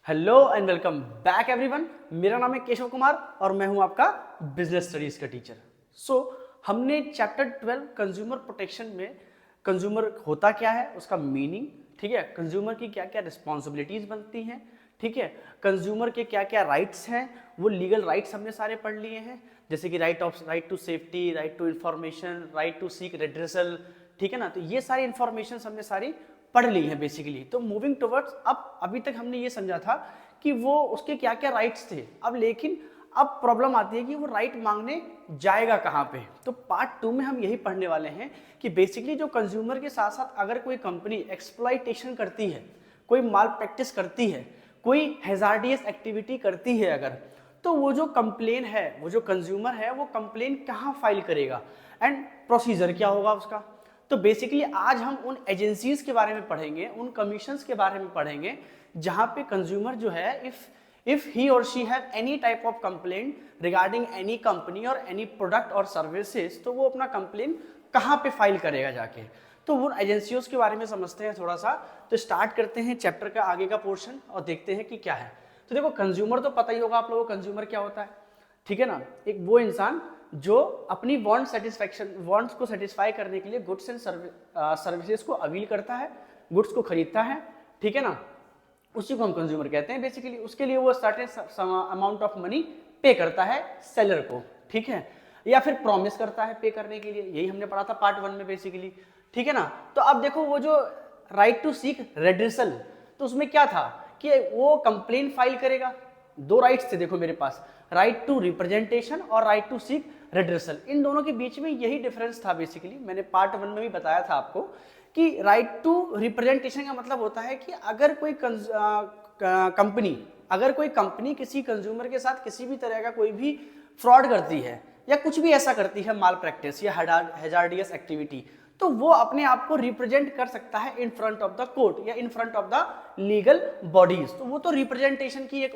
Hello and welcome back everyone. मेरा नाम है केशव कुमार और मैं हूं आपका बिजनेस स्टडीज का टीचर। हमने चैप्टर 12 कंज्यूमर प्रोटेक्शन में कंज्यूमर होता क्या है, उसका मीनिंग, ठीक है, कंज्यूमर की क्या क्या रिस्पॉन्सिबिलिटीज बनती हैं, ठीक है, कंज्यूमर के क्या क्या राइट्स हैं, वो लीगल राइट्स हमने सारे पढ़ लिए हैं, जैसे कि right to safety, right to information, right to seek redressal, ठीक है ना। तो ये सारी इंफॉर्मेशन हमने सारी पढ़ ली है बेसिकली। तो मूविंग टुवर्ड्स, अब अभी तक हमने ये समझा था कि वो उसके क्या क्या राइट्स थे। अब लेकिन अब प्रॉब्लम आती है कि वो राइट मांगने जाएगा कहाँ पे। तो पार्ट 2 में हम यही पढ़ने वाले हैं कि बेसिकली जो कंज्यूमर के साथ साथ अगर कोई कंपनी एक्सप्लॉइटेशन करती है, कोई माल प्रैक्टिस करती है, कोई हैजार्डियस एक्टिविटी करती है अगर, तो वो जो कंप्लेन है, वो जो कंज्यूमर है, वो कंप्लेन कहाँ फाइल करेगा एंड प्रोसीजर क्या होगा उसका। तो बेसिकली आज हम उन एजेंसीज के बारे में पढ़ेंगे, उन कमीशंस के बारे में पढ़ेंगे जहां पे कंज्यूमर जो है इफ ही और she have any type of complaint regarding any company और एनी प्रोडक्ट और सर्विसेज, तो वो अपना कंप्लेन कहाँ पे फाइल करेगा जाके। तो उन एजेंसियों के बारे में समझते हैं थोड़ा सा। तो स्टार्ट करते हैं चैप्टर का आगे का पोर्शन और देखते हैं कि क्या है। तो देखो, कंज्यूमर तो पता ही होगा आप लोगों को कंज्यूमर क्या होता है, ठीक है ना। एक वो इंसान जो अपनी वांट्स को सेटिस्फाई करने के लिए गुड्स एंड सर्विसेज को अवील करता है, गुड्स को खरीदता है, ठीक है ना, उसी को हम कंज्यूमर कहते हैं बेसिकली। उसके लिए वो सर्टेन अमाउंट ऑफ मनी पे करता है सेलर को, ठीक है, या फिर प्रॉमिस करता है पे करने के लिए। यही हमने पढ़ा था पार्ट 1 में बेसिकली, ठीक है ना। तो अब देखो, वो जो राइट टू सीक रेड्रेसल, तो उसमें क्या था कि वो कंप्लेन फाइल करेगा। दो राइट्स थे देखो मेरे पास, राइट टू रिप्रेजेंटेशन और राइट टू सीक रेड्रेसल। इन दोनों के बीच में यही डिफरेंस था बेसिकली। मैंने पार्ट 1 में भी बताया था आपको कि राइट टू रिप्रेजेंटेशन का मतलब होता है कि अगर कोई कंपनी किसी कंज्यूमर के साथ किसी भी तरह का कोई भी फ्रॉड करती है या कुछ भी ऐसा करती है, माल प्रैक्टिस या हैजार्डियस एक्टिविटी, तो वो अपने आप को रिप्रेजेंट कर सकता है in front of the court या in front of the legal bodies. तो वो तो रिप्रेजेंटेशन की एक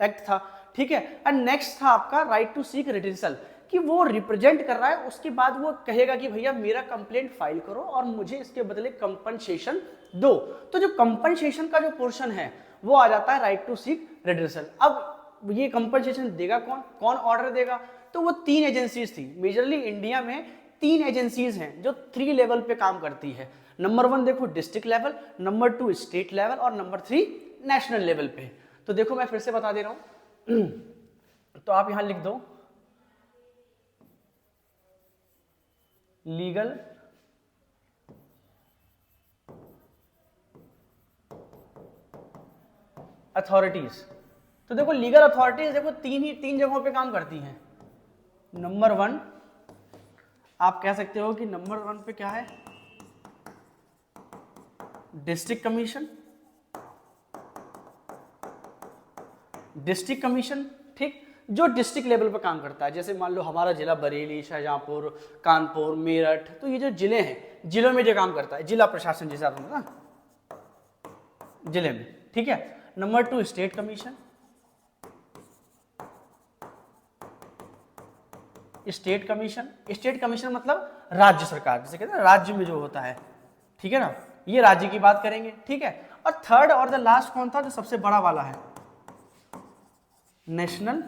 एक्ट था, ठीक है। एंड नेक्स्ट था आपका राइट टू सीक रेड्रेसल, कि वो रिप्रेजेंट कर रहा है, उसके बाद वो कहेगा कि भैया मेरा कंप्लेंट फाइल करो और मुझे इसके बदले कंपनसेशन दो। तो जो कंपनसेशन का जो पोर्शन है वो आ जाता है राइट टू सीक रेड्रेसल। अब ये कंपनसेशन देगा कौन, कौन ऑर्डर देगा? तो वो 3 एजेंसीज थी मेजरली इंडिया में। 3 एजेंसीज हैं जो 3 लेवल पे काम करती है। नंबर 1 देखो district level, number 2 state level और नंबर 3 नेशनल लेवल पे। तो देखो मैं फिर से बता दे रहा हूं तो आप यहां लिख दो लीगल अथॉरिटीज। तो देखो लीगल अथॉरिटीज देखो तीन जगहों पे काम करती हैं। नंबर 1 आप कह सकते हो कि नंबर 1 पे क्या है, डिस्ट्रिक्ट कमीशन। डिस्ट्रिक्ट कमीशन, ठीक, जो डिस्ट्रिक्ट लेवल पर काम करता है। जैसे मान लो हमारा जिला बरेली, शाहजहांपुर, कानपुर, मेरठ, तो ये जो जिले हैं, जिलों में जो काम करता है जिला प्रशासन, जैसे आप ना जिले में, ठीक है। Number 2 state commission. State commission मतलब राज्य सरकार, जैसे कहते हैं राज्य में जो होता है, ठीक है ना, ये राज्य की बात करेंगे, ठीक है। और थर्ड और द लास्ट कौन था, जो सबसे बड़ा वाला है, नेशनल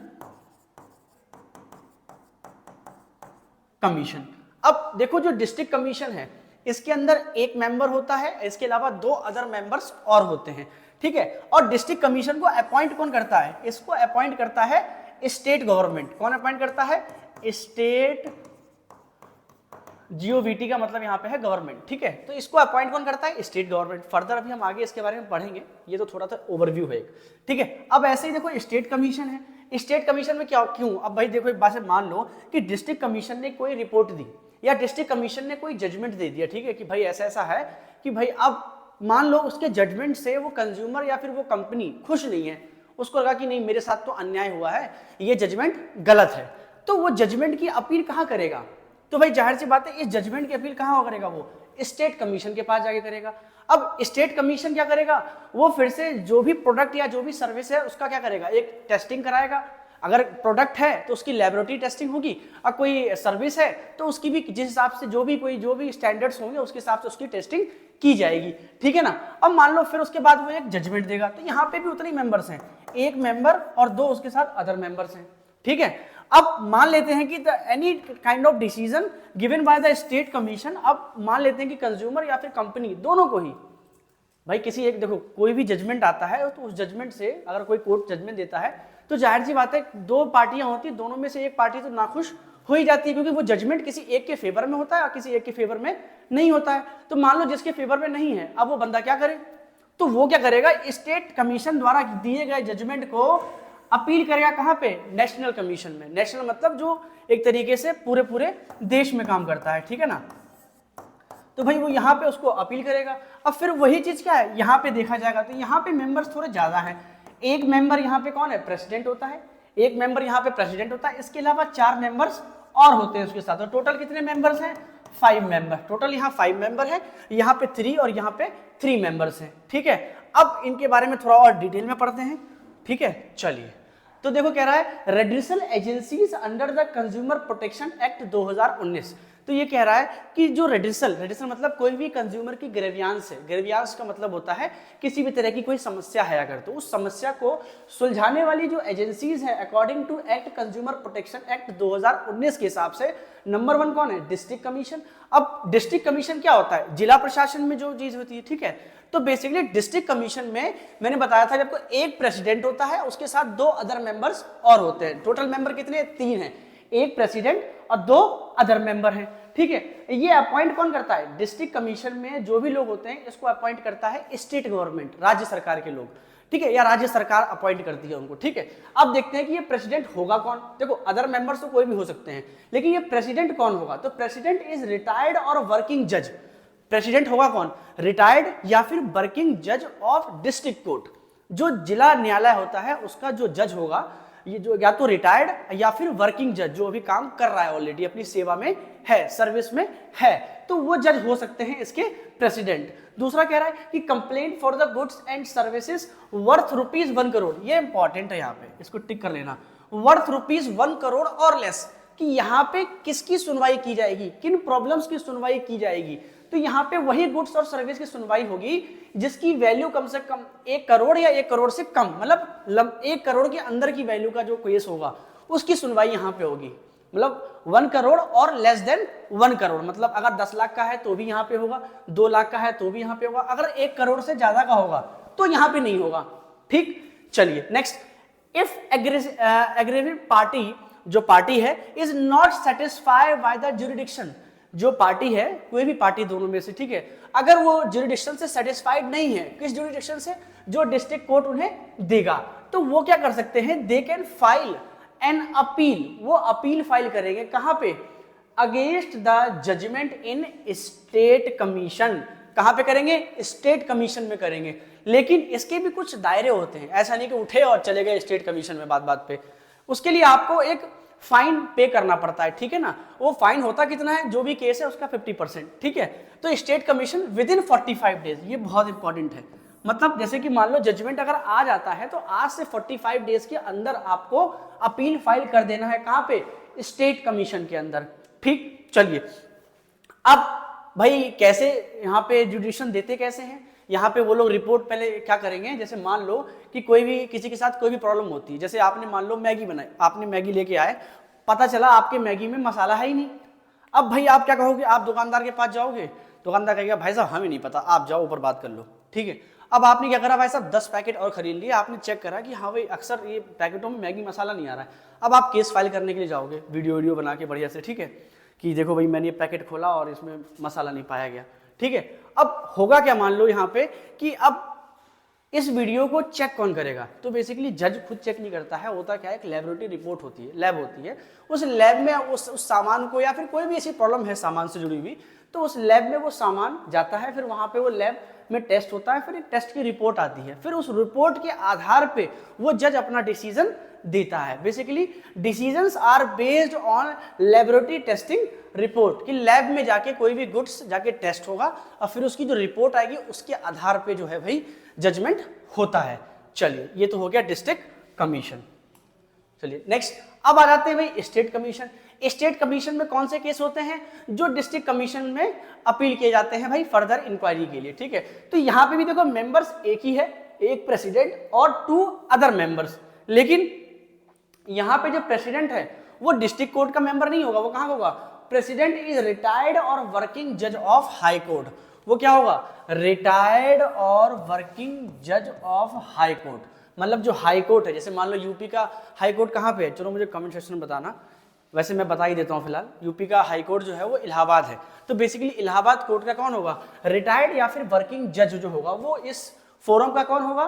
कमीशन। अब देखो जो डिस्ट्रिक्ट कमीशन है इसके अंदर एक मेंबर होता है, इसके अलावा 2 अदर मेंबर्स और होते हैं, ठीक है। और डिस्ट्रिक्ट कमीशन को अपॉइंट कौन करता है? इसको अपॉइंट करता है स्टेट गवर्नमेंट। कौन अपॉइंट करता है? स्टेट, जीओवीटी का मतलब यहाँ पे है गवर्नमेंट, ठीक है। तो इसको अपॉइंट कौन करता है? State government. फर्दर अभी हम आगे इसके बारे में पढ़ेंगे, ये तो थोड़ा सा ओवरव्यू है, ठीक है। अब ऐसे ही देखो स्टेट कमीशन है। स्टेट कमीशन में क्या, क्यों? अब भाई देखो एक बात से मान लो कि डिस्ट्रिक्ट कमीशन ने कोई रिपोर्ट दी या डिस्ट्रिक्ट कमीशन ने कोई जजमेंट दे दिया, ठीक है, कि भाई ऐसा ऐसा है कि भाई, अब मान लो उसके जजमेंट से वो कंज्यूमर या फिर वो कंपनी खुश नहीं है, उसको लगा कि नहीं मेरे साथ तो अन्याय हुआ है, ये जजमेंट गलत है, तो वो जजमेंट की अपील कहाँ करेगा? तो भाई जाहिर सी बात है इस जजमेंट की अपील कहाँ करेगा? वो स्टेट कमीशन के पास जाके करेगा। अब स्टेट कमीशन क्या करेगा? वो फिर से जो भी प्रोडक्ट या जो भी सर्विस है उसका क्या करेगा? एक टेस्टिंग कराएगा। अगर प्रोडक्ट है तो उसकी लेबोरेटरी टेस्टिंग होगी, और कोई सर्विस है तो उसकी भी जिस हिसाब से जो भी स्टैंडर्ड्स होंगे उसके हिसाब से उसकी टेस्टिंग की जाएगी, ठीक है ना। अब मान लो फिर उसके बाद वो एक जजमेंट देगा, तो यहाँ पे भी उतने ही मेंबर्स हैं, एक मेंबर और 2 उसके साथ अदर मेंबर्स हैं, ठीक है। अब मान लेते हैं कि any kind of decision given by the state commission, अब मान लेते हैं कि कंज्यूमर या फिर कंपनी दोनों को ही, भाई किसी एक, देखो कोई भी जजमेंट आता है तो उस जजमेंट से अगर कोई कोर्ट जजमेंट देता है तो जाहिर सी बात है 2 पार्टियां होती है, दोनों में से एक पार्टी तो नाखुश हो ही जाती है, क्योंकि वो जजमेंट किसी एक के फेवर में होता है और किसी एक के फेवर में नहीं होता है। तो मान लो जिसके फेवर में नहीं है, अब वो बंदा क्या करे, तो वो क्या करेगा, स्टेट कमीशन द्वारा दिए गए जजमेंट को अपील करेगा कहाँ पे, नेशनल कमीशन में। नेशनल मतलब जो एक तरीके से पूरे देश में काम करता है, ठीक है ना। तो भाई वो यहाँ पे उसको अपील करेगा। अब फिर वही चीज क्या है, यहाँ पे देखा जाएगा तो यहाँ पे मेंबर्स थोड़े ज्यादा हैं। एक मेंबर यहाँ पे कौन है, प्रेसिडेंट होता है, एक मेंबर यहाँ पे प्रेसिडेंट होता है, इसके अलावा 4 मेंबर्स और होते हैं उसके साथ। तो टोटल कितने मेंबर्स हैं, 5 मेंबर। टोटल यहाँ 5 मेंबर है, यहाँ पे 3 और यहाँ पे 3 मेंबर्स हैं, ठीक है। अब इनके बारे में थोड़ा और डिटेल में पढ़ते हैं, ठीक है। चलिए, तो देखो कह रहा है redressal agencies under the consumer protection act 2019। तो ये कह रहा है कि जो रेड्रेसल मतलब कोई भी कंज्यूमर की ग्रीवियांस है, ग्रीवियांस का मतलब होता है किसी भी तरह की कोई समस्या है अगर, तो उस समस्या को सुलझाने वाली जो एजेंसीज है according to act consumer protection act 2019 के हिसाब से नंबर 1 कौन है, डिस्ट्रिक्ट कमीशन। अब डिस्ट्रिक्ट कमीशन क्या होता है, जिला प्रशासन में जो चीज होती है, ठीक है। तो बेसिकली डिस्ट्रिक्ट कमीशन में मैंने बताया था जब एक प्रेसिडेंट होता है उसके साथ 2 अदर मेंबर्स और होते हैं। टोटल मेंबर कितने, 3 हैं, एक प्रेसिडेंट और 2 अदर मेंबर हैं, ठीक है। ये अपॉइंट कौन करता है, डिस्ट्रिक्ट कमीशन में जो भी लोग होते हैं इसको अपॉइंट करता है स्टेट गवर्नमेंट, राज्य सरकार के लोग, ठीक है, या राज्य सरकार अपॉइंट करती है उनको, ठीक है। अब देखते हैं कि ये प्रेसिडेंट होगा कौन। देखो अदर मेंबर्स तो कोई भी हो सकते हैं, लेकिन ये प्रेसिडेंट कौन होगा, तो प्रेसिडेंट इज रिटायर्ड और वर्किंग जज। प्रेसिडेंट होगा कौन, रिटायर्ड या फिर वर्किंग जज ऑफ डिस्ट्रिक्ट कोर्ट। जो जिला न्यायालय होता है उसका जो जज होगा, ये जो या तो रिटायर्ड या फिर वर्किंग जज, जो अभी काम कर रहा है, ऑलरेडी अपनी सेवा में है, सर्विस में है, तो वो जज हो सकते हैं इसके प्रेसिडेंट। दूसरा कह रहा है कि complaint for the goods and services worth ₹1 crore, ये इंपॉर्टेंट है, यहाँ पे इसको टिक कर लेना, वर्थ ₹1 करोड़ और लेस, कि यहाँ पे किसकी सुनवाई की जाएगी, किन प्रॉब्लम्स की सुनवाई की जाएगी। तो यहाँ पे वही गुड्स और सर्विस की सुनवाई होगी जिसकी वैल्यू कम से कम 1 करोड़ या 1 करोड़ से कम, मतलब 1 करोड़ के अंदर की वैल्यू का जो केस होगा उसकी सुनवाई यहाँ पे होगी। मतलब 1 करोड़ और लेस देन 1 करोड़, मतलब अगर 10 लाख का है तो भी यहाँ पे होगा, 2 लाख का है तो भी यहाँ पे होगा, अगर 1 करोड़ से ज्यादा का होगा तो यहाँ पे नहीं होगा, ठीक। चलिए नेक्स्ट, इफ एग्रेविव पार्टी, जो पार्टी है, is not satisfied by the jurisdiction, जो पार्टी है, कोई भी पार्टी दोनों में से, ठीक है, अगर वो ज्यूरिडिक्शन से सेटिस्फाइड नहीं है, किस ज्यूरिडिक्शन से, जो डिस्ट्रिक्ट कोर्ट उन्हें देगा, तो वो क्या कर सकते हैं, they can file an appeal, वो अपील फाइल करेंगे कहां पे, against the judgment in state commission. कहां पे करेंगे, स्टेट कमीशन में करेंगे। लेकिन इसके भी कुछ दायरे होते हैं, ऐसा नहीं कि उठे और चले गए स्टेट कमीशन में बात बात पे, उसके लिए आपको एक फाइन पे करना पड़ता है, ठीक है ना। वो फाइन होता कितना है, जो भी केस है उसका 50%, ठीक है। तो state commission with in 45 days, ये बहुत इंपॉर्टेंट है। मतलब जैसे कि मान लो जजमेंट अगर आ जाता है तो आज से 45 डेज के अंदर आपको अपील फाइल कर देना है, कहां पे, स्टेट कमीशन के अंदर, ठीक। चलिए, अब भाई कैसे यहाँ पे जुडिशन देते कैसे हैं, यहाँ पे वो लोग रिपोर्ट पहले क्या करेंगे, जैसे मान लो कि कोई भी किसी के साथ कोई भी प्रॉब्लम होती है, जैसे आपने मान लो मैगी बनाई, आपने मैगी लेके आए, पता चला आपके मैगी में मसाला है ही नहीं। अब भाई आप क्या कहोगे, आप दुकानदार के पास जाओगे, दुकानदार कहेगा भाई साहब हमें नहीं पता, आप जाओ ऊपर बात कर लो, ठीक है। अब आपने क्या करा, भाई साहब 10 पैकेट और खरीद लिए, आपने चेक करा कि हाँ भाई अक्सर ये पैकेटों में मैगी मसाला नहीं आ रहा है। अब आप केस फाइल करने के लिए जाओगे, वीडियो बना के बढ़िया से, ठीक है, कि देखो भाई मैंने ये पैकेट खोला और इसमें मसाला नहीं पाया गया, ठीक है। अब होगा क्या, मान लो यहाँ पे कि अब इस वीडियो को चेक कौन करेगा, तो बेसिकली जज खुद चेक नहीं करता है, होता क्या है, एक लेबोरेटरी रिपोर्ट होती है, लैब होती है, उस लैब में उस सामान को, या फिर कोई भी ऐसी प्रॉब्लम है सामान से जुड़ी हुई, तो उस लैब में वो सामान जाता है, फिर वहां पे वो लैब में टेस्ट होता है, फिर एक टेस्ट की रिपोर्ट आती है, फिर उस रिपोर्ट के आधार पे वो जज अपना डिसीजन देता है। Basically decisions are based on laboratory testing report, कि लैब में जाके कोई भी गुड्स जाके टेस्ट होगा और फिर उसकी जो रिपोर्ट आएगी उसके आधार पे जो है भाई जजमेंट होता है। चलिए, ये तो हो गया डिस्ट्रिक्ट कमीशन। चलिए नेक्स्ट, अब आ जाते हैं भाई स्टेट कमीशन। स्टेट कमीशन में कौन से केस होते हैं? जो डिस्ट्रिक्ट कमीशन में अपील किए जाते हैं भाई फर्दर इंक्वायरी के लिए, ठीक है। तो यहाँ पे भी देखो मेंबर्स एक ही है, एक प्रेसिडेंट और 2 अदर मेंबर्स, लेकिन यहाँ पे जो प्रेसिडेंट है वो डिस्ट्रिक्ट कोर्ट का मेंबर नहीं होगा। वो कहाँ होगा? प्रेसिडेंट इज रिटायर्ड और वर्किंग जज ऑफ हाई कोर्ट। वो क्या होगा? रिटायर्ड और वर्किंग जज ऑफ हाई कोर्ट। मतलब जो हाई कोर्ट है, जैसे मान लो यूपी का हाई कोर्ट कहाँ पे है, चलो मुझे कमेंट सेक्शन में बताना, वैसे मैं बता ही देता हूँ फिलहाल। यूपी का हाई कोर्ट जो है वो इलाहाबाद है, तो बेसिकली इलाहाबाद कोर्ट का कौन होगा? रिटायर्ड या फिर वर्किंग जज जो होगा वो इस फोरम का कौन होगा?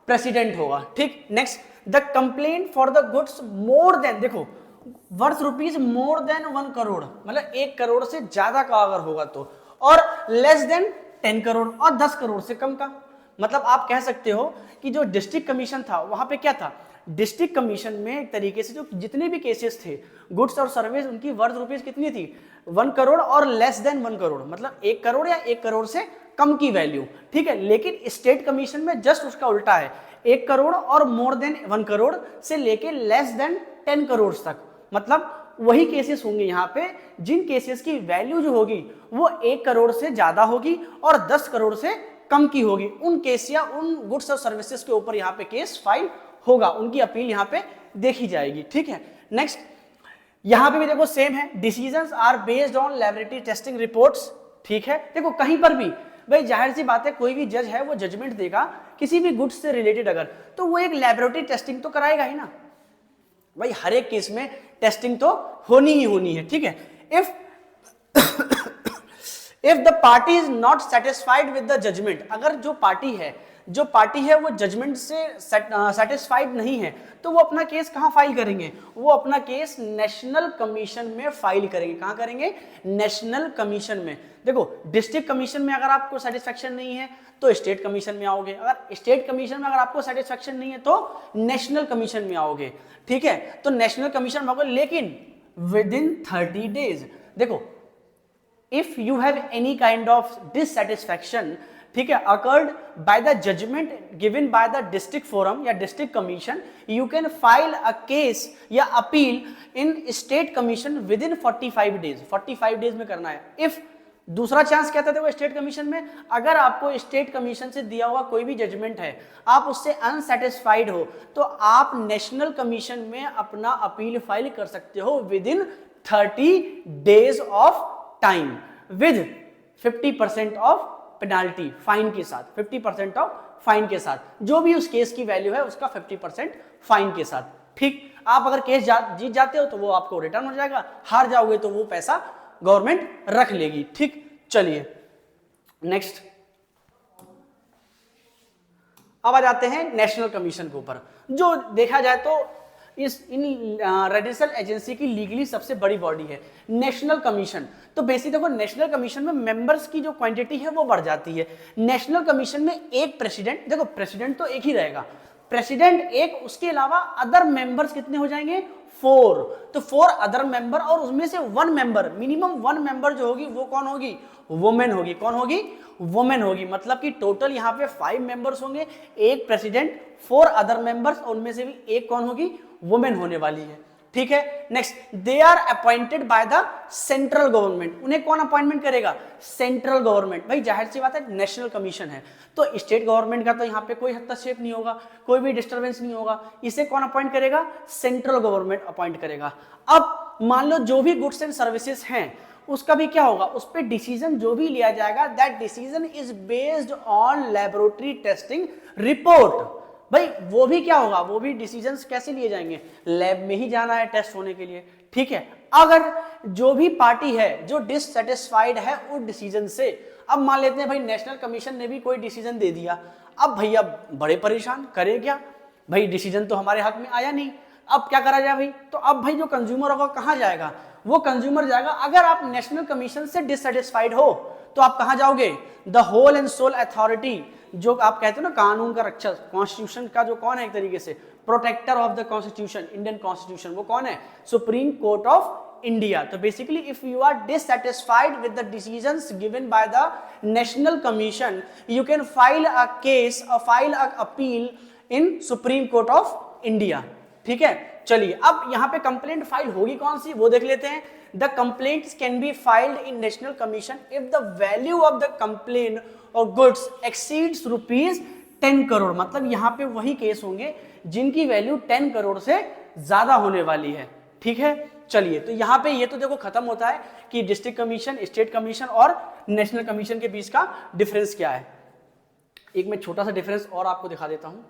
प्रेसिडेंट होगा, ठीक। Next, the complaint for the goods more than, देखो worth rupees more than 1 crore, मतलब 1 करोड़ से ज्यादा का अगर होगा तो, और लेस देन 10 करोड़ और 10 करोड़ से कम का। मतलब आप कह सकते हो कि जो डिस्ट्रिक्ट कमीशन था वहां पे क्या था? डिस्ट्रिक्ट कमीशन में एक तरीके से जो जितने भी केसेस थे गुड्स और सर्विस, उनकी वर्थ रुपीज कितनी थी? 1 करोड़ और लेस देन 1 करोड़, मतलब 1 करोड़ या 1 करोड़ से कम की वैल्यू, ठीक है। लेकिन स्टेट कमीशन में जस्ट उसका उल्टा है, 1 करोड़ और मोर देन 1 करोड़ से लेके लेस देन 10 करोड़ तक। मतलब वही केसेस होंगे यहाँ पे जिन केसेस की वैल्यू जो होगी वो 1 करोड़ से ज्यादा होगी और 10 करोड़ से कम की होगी। उन केस या उन गुड्स और सर्विसेज के ऊपर यहाँ पे केस फाइल होगा, उनकी अपील यहाँ पे देखी जाएगी, ठीक है। नेक्स्ट, यहाँ पे भी देखो सेम है, decisions are based on laboratory testing reports, ठीक है। देखो कहीं पर भी भाई जाहिर सी बात है, कोई भी जज है वो जजमेंट देगा किसी भी गुड्स से रिलेटेड अगर, तो वो एक लैबोरेटरी टेस्टिंग तो कराएगा ही ना भाई। हर एक केस में टेस्टिंग तो होनी ही होनी है, ठीक है। If the party is not satisfied with the judgment, अगर जो पार्टी है वो जजमेंट से सेटिस्फाइड नहीं है तो वो अपना केस कहां फाइल करेंगे? वो अपना केस नेशनल कमीशन में फाइल करेंगे। कहां करेंगे? नेशनल कमीशन में। देखो डिस्ट्रिक्ट कमीशन में अगर आपको सेटिस्फेक्शन नहीं है तो स्टेट कमीशन में आओगे, अगर स्टेट कमीशन में अगर आपको सेटिस्फेक्शन नहीं है तो नेशनल कमीशन में आओगे, ठीक है। तो नेशनल कमीशन में आओगे, लेकिन विद इन 30 डेज। देखो if you have any kind of dissatisfaction, ठीक है, occurred by the judgment given by the district forum या district commission, you can file a case या appeal in state commission within 45 days। 45 days में करना है। if दूसरा chance क्या था देखो स्टेट कमीशन में, अगर आपको स्टेट कमीशन से दिया हुआ कोई भी जजमेंट है, आप उससे अनसेटिस्फाइड हो, तो आप नेशनल कमीशन में अपना अपील फाइल कर सकते हो with in 30 days of time with 50% of penalty, fine के साथ, 50% ऑफ फाइन के साथ, जो भी उस केस की वैल्यू है उसका 50% फाइन के साथ, ठीक। आप अगर केस जीत जाते हो तो वो आपको रिटर्न हो जाएगा, हार जाओगे तो वो पैसा गवर्नमेंट रख लेगी, ठीक। चलिए नेक्स्ट, अब आ जाते हैं नेशनल कमीशन के ऊपर। जो देखा जाए तो इन रेडिसल एजेंसी की लीगली सबसे बड़ी बॉडी है नेशनल कमीशन। तो बेसिक देखो नेशनल कमीशन में मेंबर्स की जो क्वांटिटी है वो बढ़ जाती है। नेशनल कमीशन में एक प्रेसिडेंट, देखो प्रेसिडेंट तो एक ही रहेगा, प्रेसिडेंट एक, उसके अलावा अदर मेंबर्स कितने हो जाएंगे? 4। तो 4 अदर मेंबर और उसमें से 1 मेंबर, मिनिमम 1 मेंबर जो होगी वो कौन होगी? वुमेन होगी। कौन होगी? वुमेन होगी। मतलब कि टोटल यहाँ पे 5 मेंबर्स होंगे, एक प्रेसिडेंट, 4 अदर मेंबर्स, और उनमें से भी एक कौन होगी? वुमेन होने वाली है, ठीक है। Next, they are appointed by the central government. उन्हें कौन अपॉइंटमेंट करेगा? Central government. भाई जाहिर सी बात है नेशनल कमीशन है तो स्टेट गवर्नमेंट का तो यहाँ पे कोई हस्तक्षेप नहीं होगा, कोई भी डिस्टर्बेंस नहीं होगा। इसे कौन अपॉइंट करेगा? सेंट्रल गवर्नमेंट अपॉइंट करेगा। अब मान लो जो भी गुड्स एंड सर्विसेज हैं उसका भी क्या होगा? उस पर डिसीजन जो भी लिया जाएगा, that decision is based on laboratory testing report. भाई वो भी क्या होगा? वो भी डिसीजंस कैसे लिए जाएंगे? लैब में ही जाना है टेस्ट होने के लिए, ठीक है। अगर जो भी पार्टी है जो डिससेटिस्फाइड है उस डिसीजन से, अब मान लेते हैं भाई नेशनल कमीशन ने भी कोई डिसीजन दे दिया, अब भैया बड़े परेशान, करें क्या भाई? डिसीजन तो हमारे हक में आया नहीं, अब क्या करा जाए भाई? तो अब भाई जो कंज्यूमर होगा कहाँ जाएगा? वो कंज्यूमर जाएगा, अगर आप नेशनल कमीशन से डिससेटिस्फाइड हो तो आप कहाँ जाओगे? The whole and sole authority, जो आप कहते हो ना कानून का रक्षक, कॉन्स्टिट्यूशन का जो कौन है एक तरीके से protector of the constitution, Indian constitution, वो कौन है? Supreme court of India. तो basically if you are dissatisfied with the decisions given by the national commission, you can file a case, file a appeal in supreme court of India, ठीक है, चलिए अब यहाँ पे कंप्लेंट फाइल होगी कौन सी वो देख लेते हैं। The complaints can be filed in national commission if the value of the complain और गुड्स एक्सीड्स ₹10 करोड़। मतलब यहाँ पे वही केस होंगे जिनकी वैल्यू 10 करोड़ से ज्यादा होने वाली है। ठीक है, चलिए तो यहाँ पे ये तो देखो खत्म होता है कि डिस्ट्रिक्ट कमीशन, स्टेट कमीशन और नेशनल कमीशन के बीच का डिफरेंस क्या है। एक मैं छोटा सा डिफरेंस और आपको दिखा देता हूं।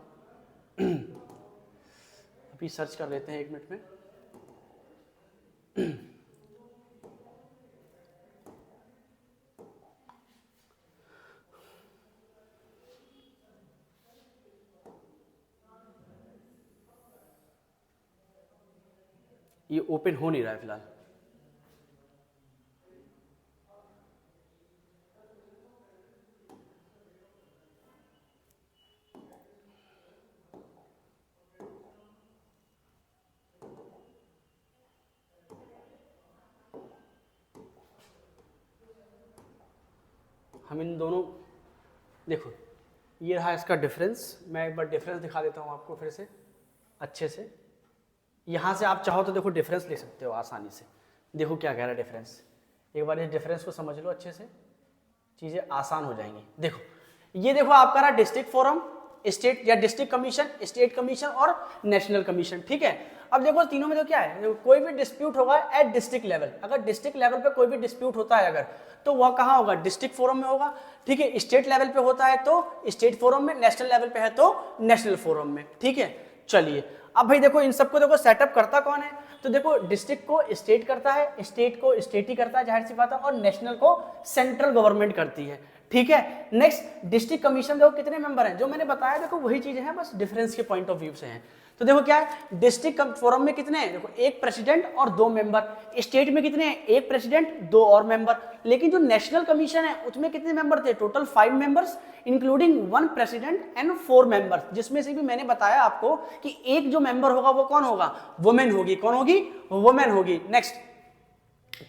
अभी सर्च कर लेते हैं 1 मिनट में। ये ओपन हो नहीं रहा है फिलहाल। हम इन दोनों, देखो ये रहा इसका डिफरेंस। मैं एक बार डिफरेंस दिखा देता हूँ आपको फिर से अच्छे से। यहाँ से आप चाहो तो देखो डिफरेंस ले सकते हो आसानी से। देखो क्या कह रहा है डिफरेंस, एक बार इस डिफरेंस को समझ लो अच्छे से, चीज़ें आसान हो जाएंगी। देखो ये देखो आपका रहा डिस्ट्रिक्ट फोरम, स्टेट या डिस्ट्रिक्ट कमीशन, स्टेट कमीशन और नेशनल कमीशन। ठीक है, अब देखो तीनों में तो क्या है, कोई भी डिस्प्यूट होगा एट डिस्ट्रिक्ट लेवल। अगर डिस्ट्रिक्ट लेवल पे कोई भी डिस्प्यूट होता है अगर, तो वह कहाँ होगा, डिस्ट्रिक्ट फोरम में होगा। ठीक है, स्टेट लेवल पे होता है तो स्टेट फोरम में, नेशनल लेवल पे है तो नेशनल फोरम में। ठीक है, चलिए अब भाई देखो इन सबको देखो सेटअप करता कौन है, तो देखो डिस्ट्रिक्ट को स्टेट करता है, स्टेट को स्टेट ही करता है जाहिर सी बात है, और नेशनल को सेंट्रल गवर्नमेंट करती है। ठीक है, नेक्स्ट डिस्ट्रिक्ट कमीशन देखो कितने मेंबर हैं, जो मैंने बताया देखो वही चीजें हैं, बस डिफरेंस के पॉइंट ऑफ व्यू से हैं। तो देखो क्या है, डिस्ट्रिक्ट फोरम में कितने हैं, देखो 1 प्रेसिडेंट और 2 मेंबर। स्टेट में कितने हैं, 1 प्रेसिडेंट 2 और मेंबर। लेकिन जो नेशनल कमीशन है उसमें कितने मेंबर थे, total 5 members including 1 president and 4 members, जिसमें से भी मैंने बताया आपको कि एक जो मेंबर होगा वो कौन होगा, वुमेन होगी। कौन होगी, वुमेन होगी। नेक्स्ट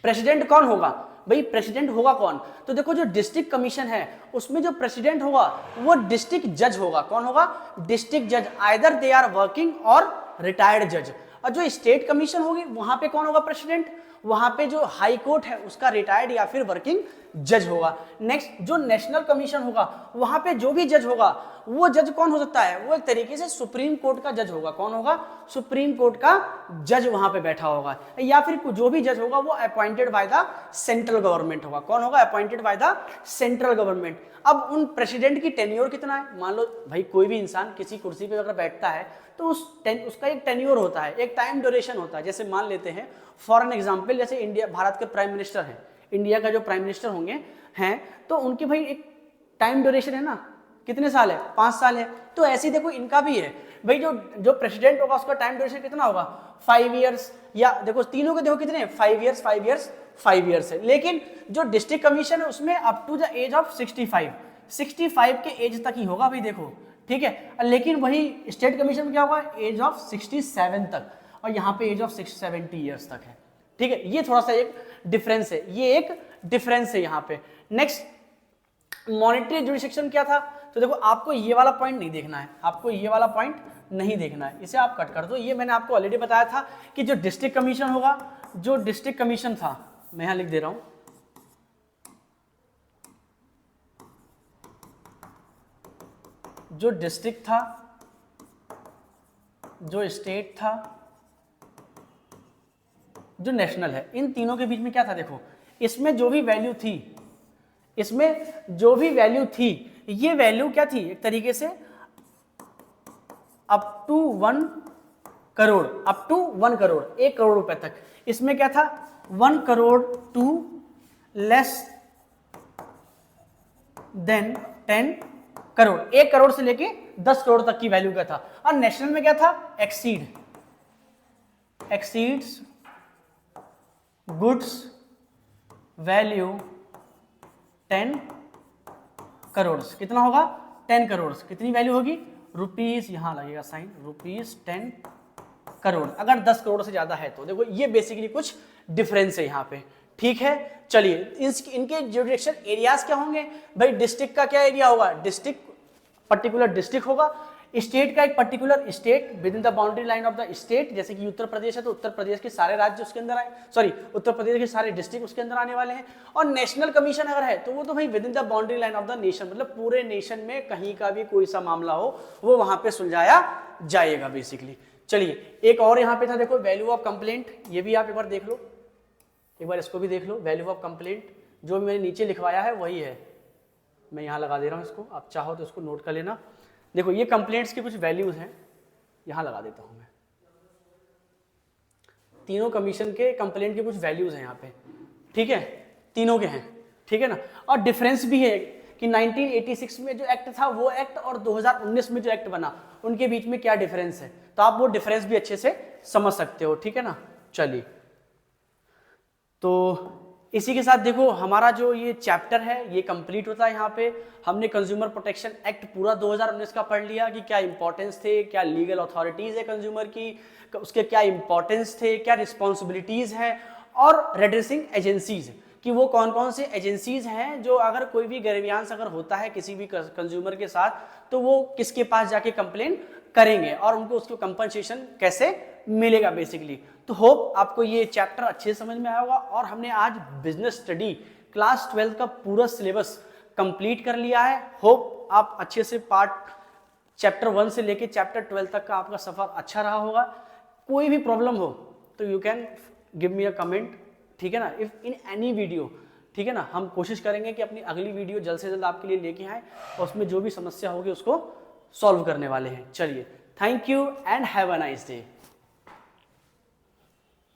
प्रेसिडेंट कौन होगा, भाई प्रेसिडेंट होगा कौन, तो देखो जो डिस्ट्रिक्ट कमीशन है उसमें जो प्रेसिडेंट होगा वो डिस्ट्रिक्ट जज होगा। कौन होगा, डिस्ट्रिक्ट जज, आइदर दे आर वर्किंग और रिटायर्ड जज। और जो स्टेट कमीशन होगी वहां पे कौन होगा, प्रेसिडेंट, वहां पे जो हाई कोर्ट है उसका रिटायर्ड या फिर वर्किंग जज होगा। नेक्स्ट जो नेशनल कमीशन होगा वहां पे जो भी जज होगा वो जज कौन हो सकता है, वो एक तरीके से सुप्रीम कोर्ट का जज होगा। कौन होगा, सुप्रीम कोर्ट का जज वहां पे बैठा होगा, या फिर जो भी जज होगा वो appointed by the central government होगा। कौन होगा, appointed by the central government. अब उन प्रेसिडेंट की टेन्योर कितना है, मान लो भाई कोई भी इंसान किसी कुर्सी पे अगर बैठता है तो उसका एक टेन्योर होता है, एक टाइम ड्यूरेशन होता है। जैसे मान लेते हैं फॉर एन एग्जाम्पल, जैसे इंडिया, भारत के प्राइम मिनिस्टर हैं, इंडिया का जो प्राइम मिनिस्टर होंगे हैं, तो उनकी भाई एक टाइम ड्यूरेशन है ना, कितने साल है, 5 साल है। तो ऐसे ही देखो इनका भी है भाई, जो प्रेसिडेंट होगा उसका टाइम ड्यूरेशन कितना होगा, 5 ईयर्स। या देखो तीनों के देखो कितने, 5 ईयर्स 5 ईयर्स 5 ईयर्स है। लेकिन जो डिस्ट्रिक्ट कमीशन है उसमें up to the age of 65 के एज तक ही होगा भाई देखो। ठीक है, लेकिन वही स्टेट कमीशन में क्या होगा, एज ऑफ 67 तक, और यहाँ पे एज ऑफ 70 ईयर्स तक है। ठीक है, ये थोड़ा सा एक डिफरेंस है, ये एक डिफरेंस है यहाँ पे। नेक्स्ट मॉनेटरी जुरिडिक्शन क्या था, तो देखो आपको ये वाला पॉइंट नहीं देखना है, आपको ये वाला पॉइंट नहीं देखना है, इसे आप कट कर दो। ये मैंने आपको ऑलरेडी बताया था कि जो डिस्ट्रिक्ट कमीशन होगा, जो डिस्ट्रिक्ट कमीशन था, मैं यहां लिख दे रहा हूं, जो डिस्ट्रिक्ट था, जो स्टेट था, जो नेशनल है, इन तीनों के बीच में क्या था, देखो इसमें जो भी वैल्यू थी, इसमें जो भी वैल्यू थी, ये वैल्यू क्या थी, एक तरीके से up to 1 crore, up to 1 crore, 1 crore रुपए तक। इसमें क्या था, 1 crore to less than 10 crore, 1 crore से लेके 10 करोड़ तक की वैल्यू का था। और नेशनल में क्या था, एक्सीड्स गुड्स वैल्यू 10 करोड़। कितना होगा, 10 करोड़। कितनी वैल्यू होगी, रुपीस, यहां लगेगा साइन, रुपीस 10 करोड़। अगर 10 करोड़ से ज्यादा है तो देखो ये बेसिकली कुछ डिफरेंस है यहाँ पे। ठीक है, चलिए इनके जुरिडिक्शन एरियाज क्या होंगे भाई, डिस्ट्रिक्ट का क्या एरिया होगा, डिस्ट्रिक्ट पर्टिकुलर डिस्ट्रिक्ट होगा, स्टेट का एक particular state with in the boundary line of the state, जैसे कि उत्तर प्रदेश है तो उत्तर प्रदेश के सारे राज्य उसके अंदर आए, सॉरी उत्तर प्रदेश के सारे डिस्ट्रिक्ट उसके अंदर आने वाले हैं। और नेशनल कमीशन अगर है तो वो तो भाई with in the boundary line of the nation, मतलब पूरे नेशन में कहीं का भी कोई सा मामला हो वो वहां पे सुलझाया जाएगा बेसिकली। चलिए एक और यहाँ पे था, देखो वैल्यू ऑफ कंप्लेंट, ये भी आप एक बार देख लो, एक बार इसको भी देख लो। वैल्यू ऑफ कंप्लेंट जो भी मैंने नीचे लिखवाया है वही है, मैं यहाँ लगा दे रहा हूँ इसको, आप चाहो तो इसको नोट कर लेना। देखो ये कंप्लेंट्स की कुछ वैल्यूज हैं, यहाँ लगा देता हूँ मैं, तीनों कमीशन के कंप्लेंट के कुछ वैल्यूज हैं यहाँ पे, ठीक है, तीनों के हैं, ठीक है ना। और डिफरेंस भी है कि 1986 में जो एक्ट था वो एक्ट और 2019 में जो एक्ट बना उनके बीच में क्या डिफरेंस है, तो आप वो डिफरेंस भी अच्छे से समझ सकते हो, ठीक है ना। चलिए तो इसी के साथ देखो हमारा जो ये चैप्टर है ये कंप्लीट होता है। यहाँ पे हमने कंज्यूमर प्रोटेक्शन एक्ट पूरा 2019 का पढ़ लिया कि क्या इंपॉर्टेंस थे, क्या लीगल अथॉरिटीज है कंज्यूमर की, उसके क्या इंपॉर्टेंस थे, क्या रिस्पॉन्सिबिलिटीज है, और रेड्रेसिंग एजेंसीज कि वो कौन कौन से एजेंसीज हैं जो अगर कोई भी ग्रीवियंस अगर होता है किसी भी कंज्यूमर के साथ तो वो किसके पास जाके कंप्लेन करेंगे और उनको उसको कंपनसेशन कैसे मिलेगा बेसिकली। तो होप आपको ये चैप्टर अच्छे से समझ में आया होगा। और हमने आज बिजनेस स्टडी क्लास 12 का पूरा सिलेबस कंप्लीट कर लिया है। होप आप अच्छे से पार्ट चैप्टर 1 से लेके चैप्टर 12 तक का आपका सफर अच्छा रहा होगा। कोई भी प्रॉब्लम हो तो you can give me a comment, ठीक है ना, इफ इन एनी वीडियो, ठीक है ना। हम कोशिश करेंगे कि अपनी अगली वीडियो जल्द से जल्द आपके लिए लेके आए और उसमें जो भी समस्या होगी उसको सॉल्व करने वाले हैं। चलिए, thank you and have a nice day.